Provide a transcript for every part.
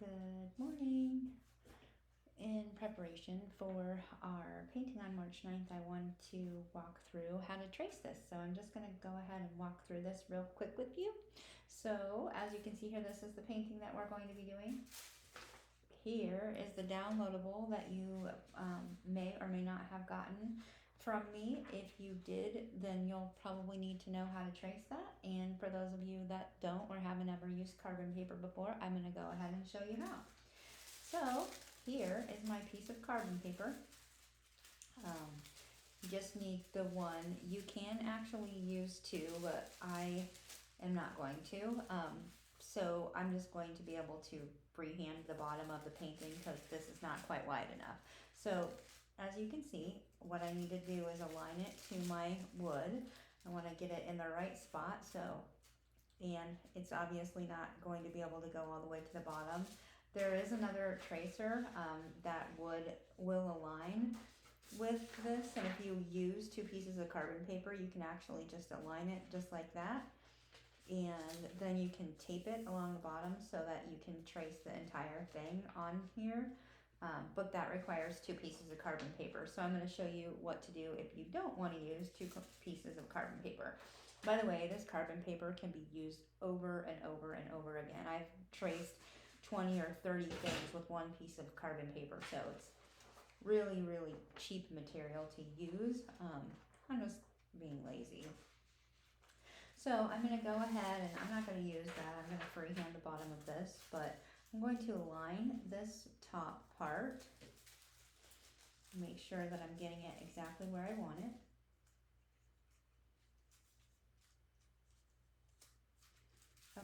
Good morning. In preparation for our painting on March 9th, I wanted to walk through how to trace this. So I'm just going to go ahead and walk through this real quick with you. So as you can see here, this is the painting that we're going to be doing. Here is the downloadable that you may or may not have gotten from me. If you did, then you'll probably need to know how to trace that. And for those of you that don't or haven't ever used carbon paper before, I'm going to go ahead and show you how. So here is my piece of carbon paper. You just need the one. You can actually use two, but I am not going to. So I'm just going to be able to freehand the bottom of the painting because this is not quite wide enough. So as you can see, what I need to do is align it to my wood. I want to get it in the right spot. And it's obviously not going to be able to go all the way to the bottom. There is another tracer that will align with this, and if you use two pieces of carbon paper, you can actually just align it just like that, and then you can tape it along the bottom so that you can trace the entire thing on here. But that requires two pieces of carbon paper. So I'm going to show you what to do if you don't want to use two pieces of carbon paper. By the way, this carbon paper can be used over and over and over again. I've traced 20 or 30 things with one piece of carbon paper, so it's really, really cheap material to use. I'm just being lazy. So I'm going to go ahead, and I'm not going to use that. I'm going to freehand the bottom of this, but I'm going to align this top part, make sure that I'm getting it exactly where I want it.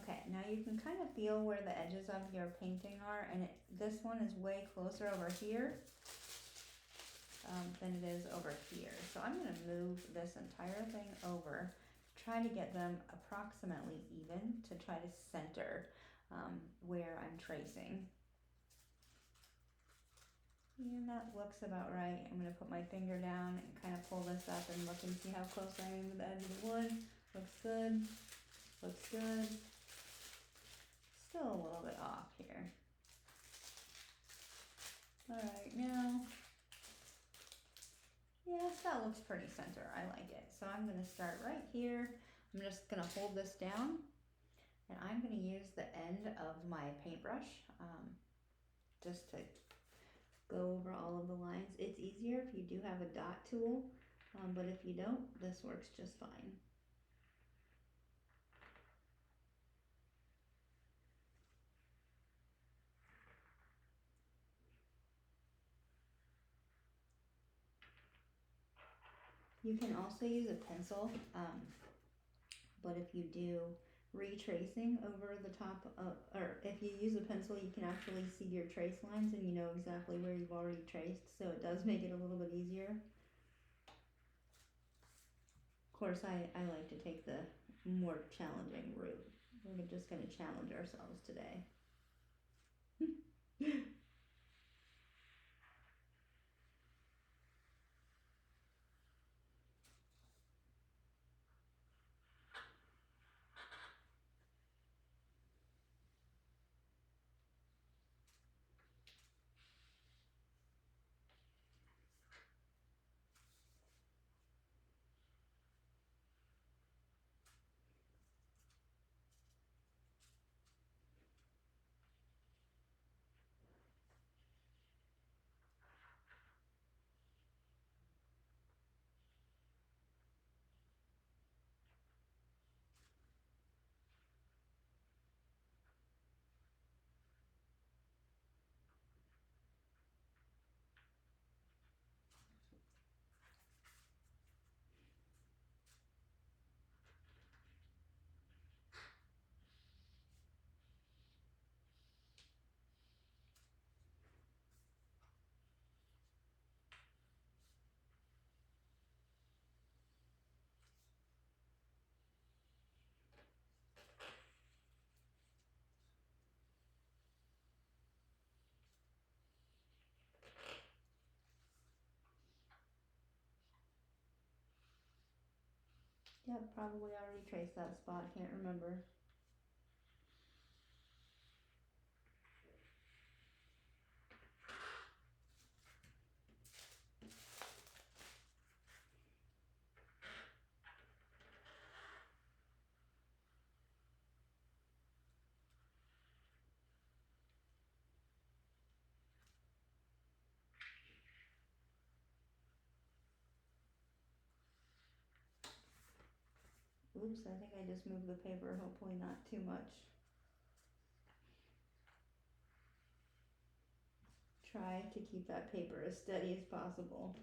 Okay, now you can kind of feel where the edges of your painting are, and this one is way closer over here than it is over here. So I'm going to move this entire thing over, try to get them approximately even to try to center where I'm tracing. And that looks about right. I'm going to put my finger down and kind of pull this up and look and see how close I am to the edge of the wood. Looks good. Looks good. Still a little bit off here. Alright, now, yes, that looks pretty center. I like it. So I'm going to start right here. I'm just going to hold this down, and I'm going to use the end of my paintbrush just to go over all of the lines. It's easier if you do have a dot tool, but if you don't, this works just fine. You can also use a pencil, but if you do retracing over the top of, or if you use a pencil, you can actually see your trace lines and you know exactly where you've already traced, so it does make it a little bit easier. Of course, I like to take the more challenging route. We're just going to challenge ourselves today. Yep, probably already traced that spot. Can't remember. Oops, I think I just moved the paper, hopefully not too much. Try to keep that paper as steady as possible.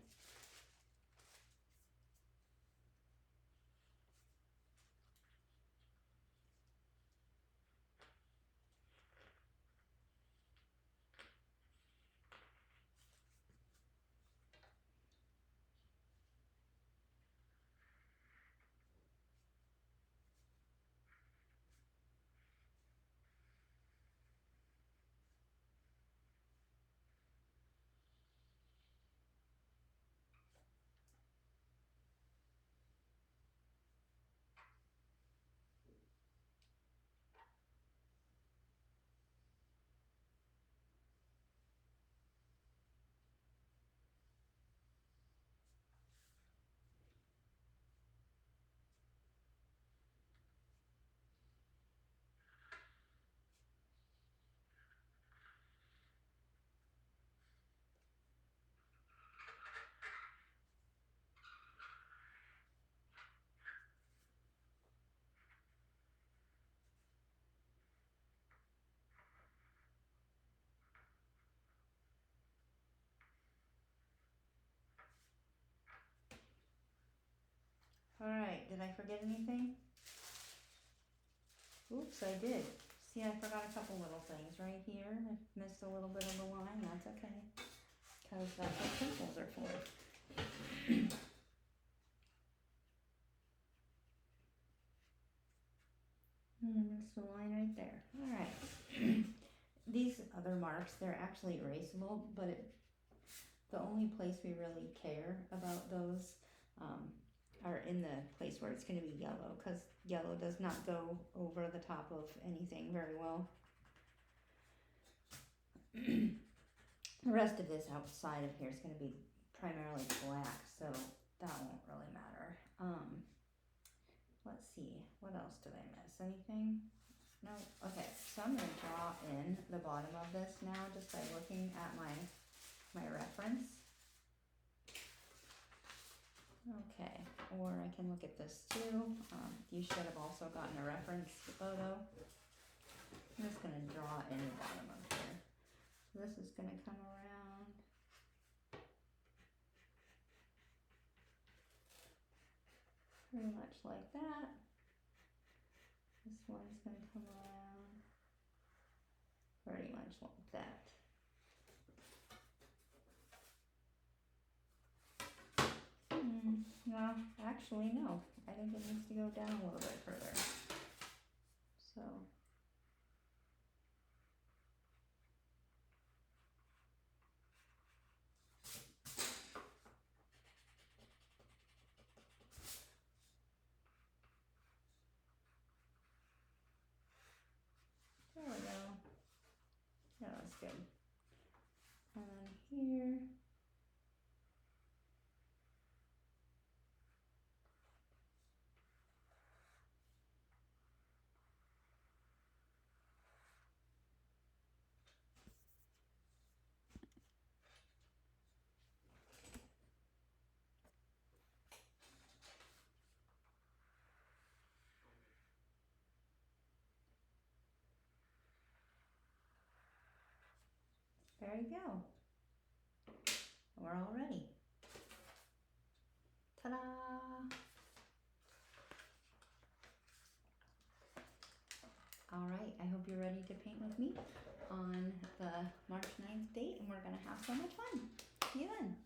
Alright, did I forget anything? Oops, I did. See, I forgot a couple little things right here. I missed a little bit of the line, that's okay. Because that's what pencils are for. Missed the line right there. Alright. These other marks, they're actually erasable, but the only place we really care about those are in the place where it's going to be yellow, because yellow does not go over the top of anything very well. The rest of this outside of here is going to be primarily black, so that won't really matter. Let's see, what else did I miss? Anything? No. Okay, so I'm going to draw in the bottom of this now just by looking at my reference. Okay, or I can look at this too. You should have also gotten a reference photo. I'm just going to draw in the bottom of here. This is going to come around. Pretty much like that. This one's going to come around. Pretty much like that. Well, actually, no. I think it needs to go down a little bit further. So. There we go. Yeah, that's good. And then here. There you go. We're all ready. Ta-da! All right, I hope you're ready to paint with me on the March 9th date, and we're going to have so much fun. See you then.